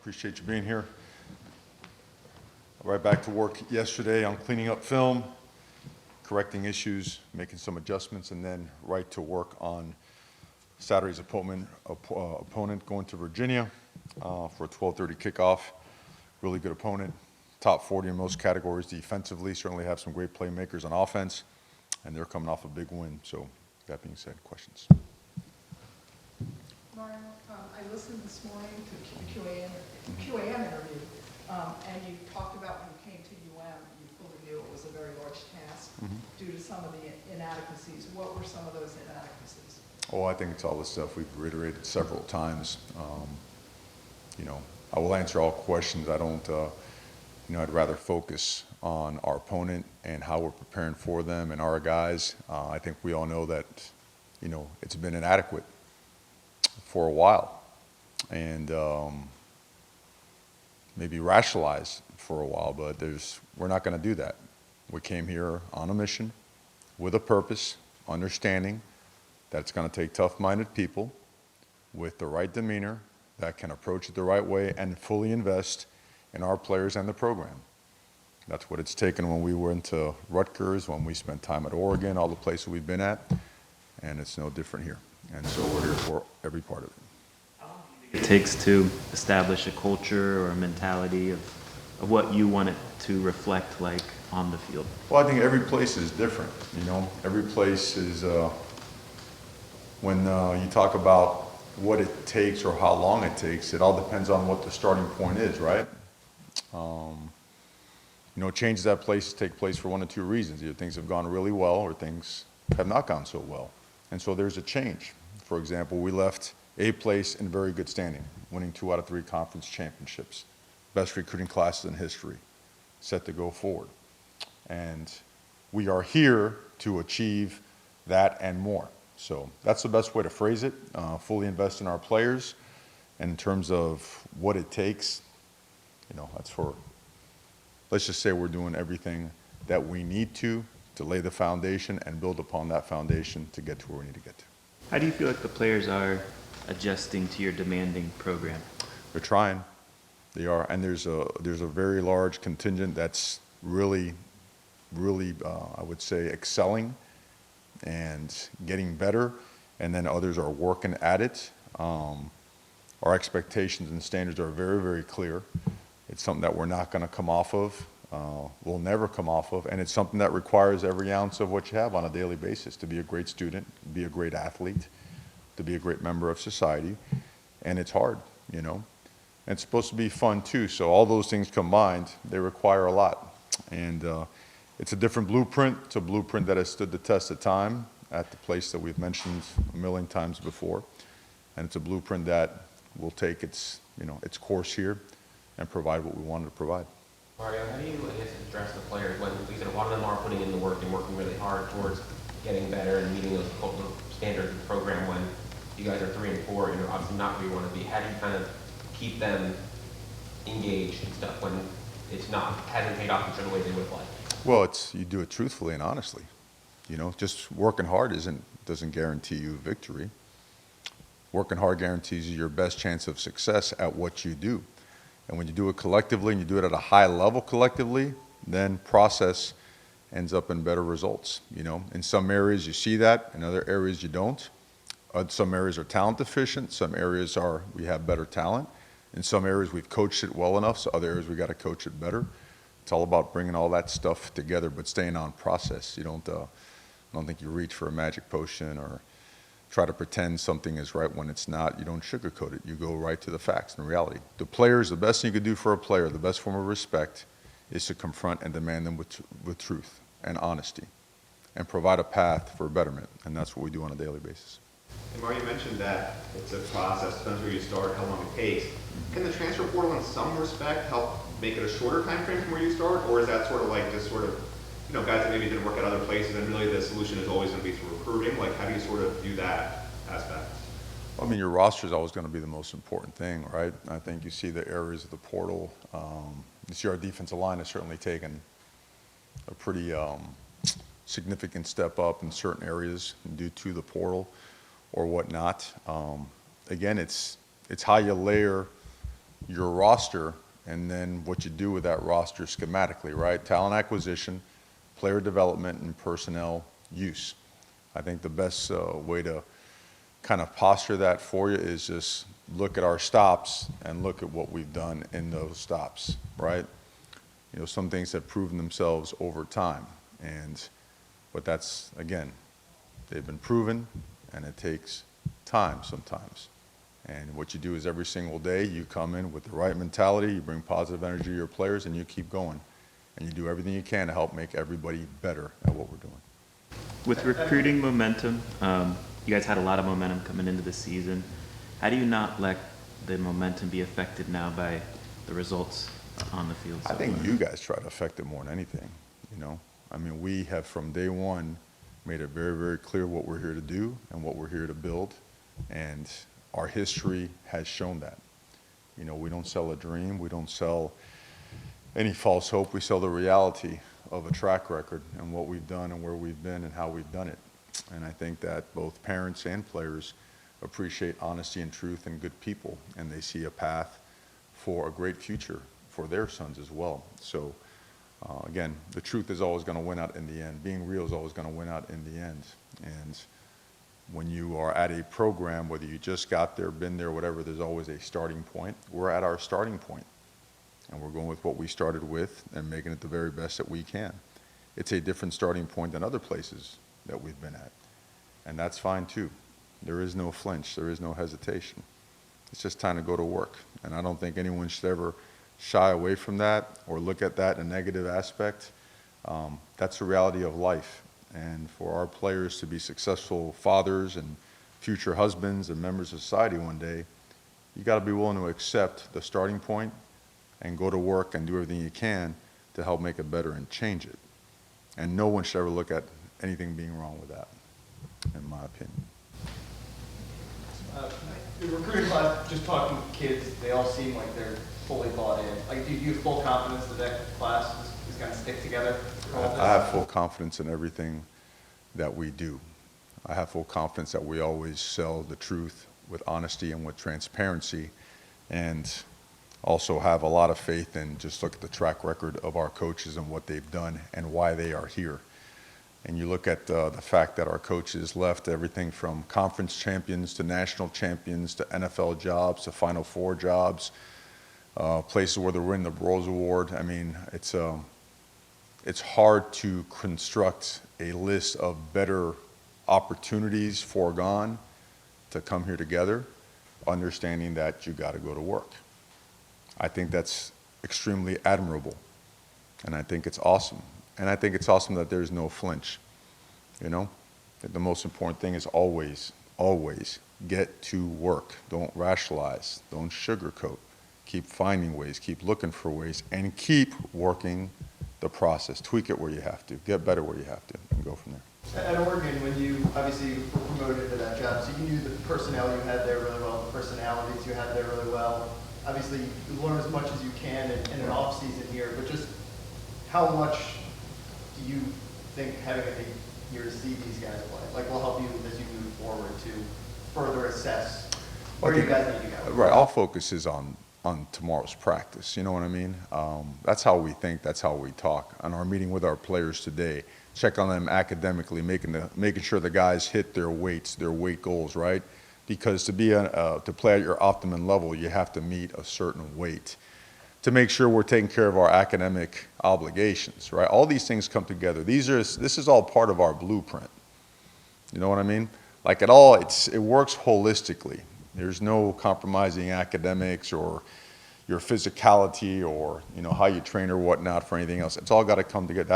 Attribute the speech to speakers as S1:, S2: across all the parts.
S1: Appreciate you being here. Right back to work yesterday on cleaning up film, correcting issues, making some adjustments, and then right to work on Saturday's opponent going to Virginia for a 12:30 kickoff. Really good opponent, top 40 in most categories defensively, certainly have some great playmakers on offense, and they're coming off a big win. So that being said, questions?
S2: Mario, I listened this morning to the QAM interview, and you talked about when you came to UM, you fully knew it was a very large task due to some of the inadequacies. What were some of those inadequacies?
S1: Oh, I think it's all the stuff we've reiterated several times. I will answer all questions. I don't, I'd rather focus on our opponent and how we're preparing for them and our guys. I think we all know that, it's been inadequate for a while, and maybe rationalized for a while, but we're not going to do that. We came here on a mission with a purpose, understanding that it's going to take tough-minded people with the right demeanor that can approach it the right way and fully invest in our players and the program. That's what it's taken when we went to Rutgers, when we spent time at Oregon, all the places we've been at, and it's no different here. And so we're here for every part of it.
S3: How long do you think it takes to establish a culture or a mentality of what you want it to reflect like on the field?
S1: Well, I think every place is different. Every place is, when you talk about what it takes or how long it takes, it all depends on what the starting point is, right? Changes that place take place for one of two reasons. Either things have gone really well or things have not gone so well. And so there's a change. For example, we left a place in very good standing, winning 2 out of 3 conference championships, best recruiting classes in history, set to go forward. And we are here to achieve that and more. So that's the best way to phrase it, fully invest in our players. And in terms of what it takes, let's just say we're doing everything that we need to lay the foundation and build upon that foundation to get to where we need to get to.
S3: How do you feel like the players are adjusting to your demanding program?
S1: They're trying. They are. And there's a very large contingent that's really, I would say, excelling and getting better. And then others are working at it. Our expectations and standards are very, very clear. It's something that we're not going to come off of. We'll never come off of, and it's something that requires every ounce of what you have on a daily basis to be a great student, be a great athlete, to be a great member of society, and it's hard, And it's supposed to be fun too, so all those things combined, they require a lot, and it's a different blueprint. It's a blueprint that has stood the test of time at the place that we've mentioned a million times before, and it's a blueprint that will take its course here and provide what we wanted to provide.
S4: Mario, how do you, address the players when a lot of them are putting in the work and working really hard towards getting better and meeting those standards of the program when you guys are 3 and 4 and you're obviously not where you want to be? How do you kind of keep them engaged and stuff when it's hasn't paid off in the way they would have liked?
S1: Well, you do it truthfully and honestly. Just working hard doesn't guarantee you victory. Working hard guarantees you your best chance of success at what you do. And when you do it collectively and you do it at a high level collectively, then process ends up in better results. In some areas you see that, in other areas you don't. Some areas are talent deficient, some areas we have better talent. In some areas we've coached it well enough, so other areas we got to coach it better. It's all about bringing all that stuff together, but staying on process. I don't think you reach for a magic potion or try to pretend something is right when it's not. You don't sugarcoat it. You go right to the facts and reality. The players, the best thing you could do for a player, the best form of respect is to confront and demand them with truth and honesty and provide a path for betterment. And that's what we do on a daily basis.
S5: And Mario, you mentioned that it's a process, depends where you start, how long it takes. Can the transfer portal in some respect help make it a shorter time frame from where you start? Or is that guys that maybe didn't work at other places and really the solution is always going to be through recruiting? Like, how do you sort of view that aspect?
S1: Your roster is always going to be the most important thing, right? I think you see the areas of the portal. You see our defensive line has certainly taken a pretty significant step up in certain areas due to the portal or whatnot. Again, it's how you layer your roster and then what you do with that roster schematically, right? Talent acquisition, player development, and personnel use. I think the best way to kind of posture that for you is just look at our stops and look at what we've done in those stops, right? You know, some things have proven themselves over time, but that's, again, they've been proven, and it takes time sometimes. And what you do is every single day you come in with the right mentality, you bring positive energy to your players, and you keep going. And you do everything you can to help make everybody better at what we're doing.
S3: With recruiting momentum, you guys had a lot of momentum coming into the season. How do you not let the momentum be affected now by the results on the field?
S1: I think you guys try to affect it more than anything, you know? I mean, we have from day one made it very, very clear what we're here to do and what we're here to build. And our history has shown that. You know, we don't sell a dream. We don't sell any false hope. We sell the reality of a track record and what we've done and where we've been and how we've done it. And I think that both parents and players appreciate honesty and truth and good people, and they see a path for a great future for their sons as well. So, again, the truth is always going to win out in the end. Being real is always going to win out in the end. And when you are at a program, whether you just got there, been there, whatever, there's always a starting point. We're at our starting point, and we're going with what we started with and making it the very best that we can. It's a different starting point than other places that we've been at, and that's fine too. There is no flinch. There is no hesitation. It's just time to go to work, and I don't think anyone should ever shy away from that or look at that in a negative aspect. That's the reality of life. And for our players to be successful fathers and future husbands and members of society one day, you got to be willing to accept the starting point and go to work and do everything you can to help make it better and change it. And no one should ever look at anything being wrong with that, in my opinion.
S6: The recruiting class, just talking to kids, they all seem like they're fully bought in. Like, do you have full confidence that that class is going to stick together for all this?
S1: I have full confidence in everything that we do. I have full confidence that we always sell the truth with honesty and with transparency, and also have a lot of faith in just look at the track record of our coaches and what they've done and why they are here. And you look at the fact that our coaches left everything from conference champions to national champions to NFL jobs to Final Four jobs, places where they're winning the Rose Award. I mean, it's hard to construct a list of better opportunities foregone to come here together, understanding that you got to go to work. I think that's extremely admirable, and I think it's awesome. And I think it's awesome that there's no flinch, you know? That the most important thing is always, always get to work. Don't rationalize, don't sugarcoat. Keep finding ways, keep looking for ways, and keep working the process. Tweak it where you have to, get better where you have to, and go from there.
S6: At Oregon, when you obviously were promoted to that job, so you knew the personnel you had there really well, the personalities you had there really well. Obviously, you learn as much as you can in an off season here, but just how much do you think having a year to see these guys play, like, will help you as you move forward to further assess where you guys need to go?
S1: Right, all focus is on tomorrow's practice, you know what I mean? That's how we think, that's how we talk. On our meeting with our players today, check on them academically, making sure the guys hit their weights, their weight goals, right? Because to play at your optimum level, you have to meet a certain weight to make sure we're taking care of our academic obligations, right? All these things come together. This is all part of our blueprint. You know what I mean? Like it works holistically. There's no compromising academics or your physicality or, you know, how you train or whatnot for anything else. It's all got to come together.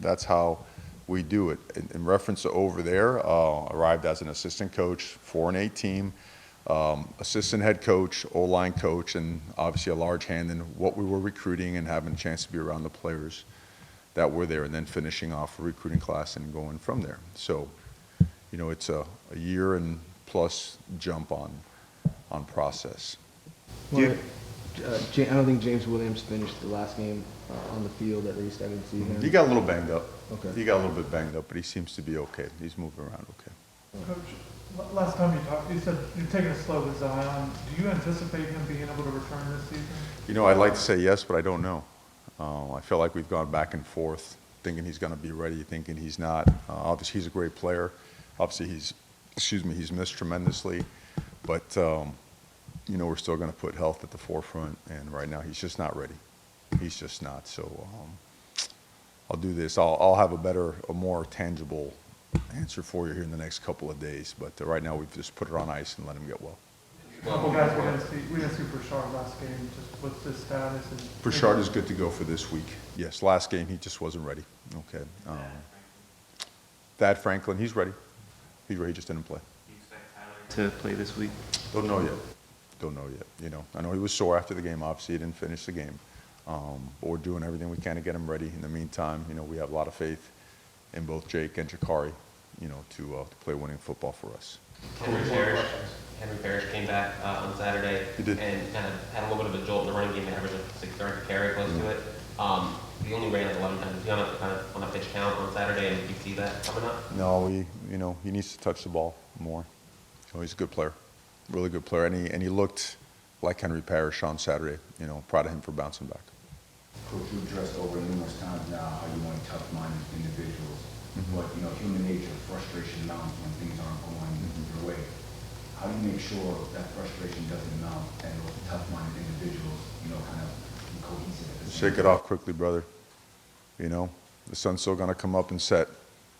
S1: That's how we do it. In reference to over there, arrived as an assistant coach for an 8 team, assistant head coach, O-line coach, and obviously a large hand in what we were recruiting and having a chance to be around the players that were there, and then finishing off a recruiting class and going from there. So, you know, it's a year and plus jump on process.
S7: Well, I don't think James Williams finished the last game on the field, at least. I didn't see him.
S1: He got a little banged up.
S7: Okay.
S1: He got a little bit banged up, but he seems to be okay. He's moving around okay.
S8: Coach, last time you talked, you said you're taking it slow with Zion. Do you anticipate him being able to return this season?
S1: You know, I'd like to say yes, but I don't know. I feel like we've gone back and forth, thinking he's going to be ready, thinking he's not. Obviously, he's a great player. Obviously, he's missed tremendously. But, you know, we're still going to put health at the forefront. And right now, he's just not ready. He's just not. So I'll do this. I'll have a more tangible answer for you here in the next couple of days. But right now, we've just put it on ice and let him get well.
S8: A couple guys we didn't see Bouchard last game. Just what's his status? And
S1: Bouchard is good to go for this week. Yes, last game he just wasn't ready. Okay. Thad Franklin, he's ready. He's ready. He just didn't play.
S3: Do you expect Tyler to play this week?
S1: Don't know yet. Don't know yet. You know, I know he was sore after the game. Obviously, he didn't finish the game. But we're doing everything we can to get him ready. In the meantime, you know, we have a lot of faith in both Jake and Jakari, you know, to play winning football for us.
S4: Henry Parrish came back on Saturday
S1: He did.
S4: and kind of had a little bit of a jolt in the running game, average of 6 yards per carry close to it. He only ran like 11 times. He on a pitch count on Saturday, and you see that coming up?
S1: No, you know, he needs to touch the ball more. So he's a good player, really good player, and he looked like Henry Parrish on Saturday. You know, proud of him for bouncing back.
S9: Coach, you addressed over numerous times now how you want tough-minded individuals. But, you know, human nature, frustration mounts when things aren't going your way. How do you make sure that frustration doesn't mount and those tough-minded individuals, you know, kind of be cohesive at the same
S1: Shake it off quickly, brother. You know, the sun's still going to come up and set.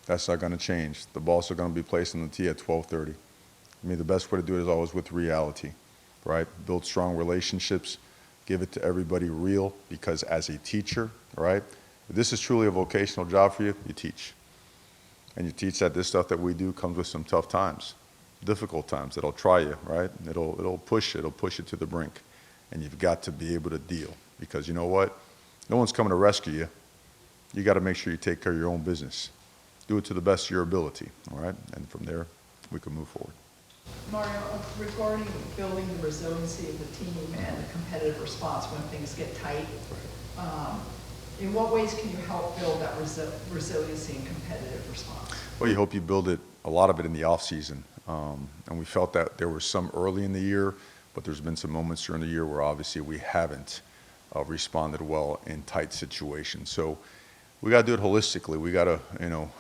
S1: That's not going to change. The ball's still going to be placed on the tee at 12:30. I mean, the best way to do it is always with reality, right? Build strong relationships. Give it to everybody real, because as a teacher, right, if this is truly a vocational job for you, you teach. And you teach that this stuff that we do comes with some tough times, difficult times that'll try you, right? It'll push you to the brink. And you've got to be able to deal, because you know what? No one's coming to rescue you. You got to make sure you take care of your own business. Do it to the best of your ability, all right? And from there, we can move forward.
S2: Mario, regarding building the resiliency of the team and the competitive response when things get tight, in what ways can you help build that resiliency and competitive response?
S1: Well, you hope you build it, a lot of it in the off season. And we felt that there were some early in the year, but there's been some moments during the year where obviously we haven't responded well in tight situations. So we got to do it holistically. We got to, you know,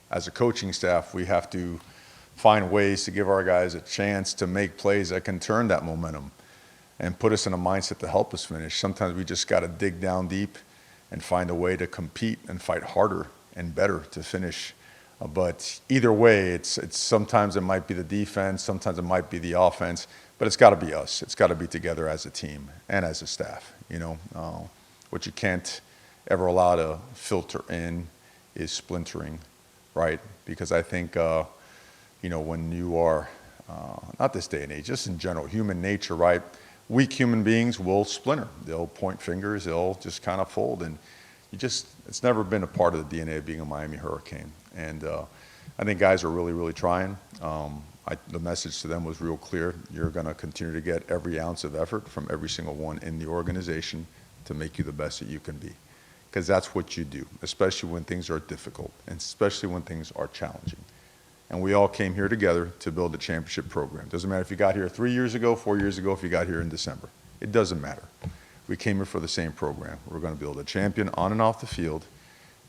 S1: as a coaching staff, we have to find ways to give our guys a chance to make plays that can turn that momentum and put us in a mindset to help us finish. Sometimes we just got to dig down deep and find a way to compete and fight harder and better to finish. But either way, it's sometimes it might be the defense, sometimes it might be the offense, but it's got to be us. It's got to be together as a team and as a staff. You know, what you can't ever allow to filter in is splintering, right? Because I think, you know, when you are, not this day and age, just in general, human nature, right? Weak human beings will splinter. They'll point fingers, they'll just kind of fold. And it's never been a part of the DNA of being a Miami Hurricane. And I think guys are really, really trying. The message to them was real clear. You're going to continue to get every ounce of effort from every single one in the organization to make you the best that you can be. Because that's what you do, especially when things are difficult and especially when things are challenging. And we all came here together to build a championship program. Doesn't matter if you got here 3 years ago, 4 years ago, if you got here in December. It doesn't matter. We came here for the same program. We're going to build a champion on and off the field,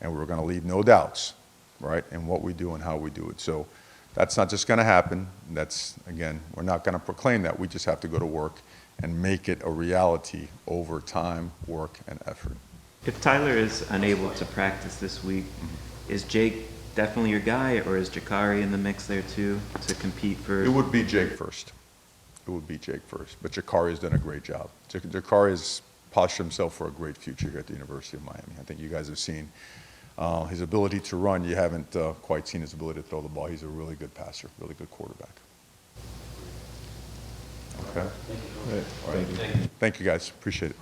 S1: and we're going to leave no doubts, right, in what we do and how we do it. So that's not just going to happen. That's, again, we're not going to proclaim that. We just have to go to work and make it a reality over time, work, and effort.
S3: If Tyler is unable to practice this week, is Jake definitely your guy, or is Jakari in the mix there too to compete for?
S1: It would be Jake first. It would be Jake first. But Jakari has done a great job. Jakari has postured himself for a great future here at the University of Miami. I think you guys have seen his ability to run. You haven't quite seen his ability to throw the ball. He's a really good passer, really good quarterback. Okay.
S7: Right.
S1: All right. Thank you, guys. Appreciate it.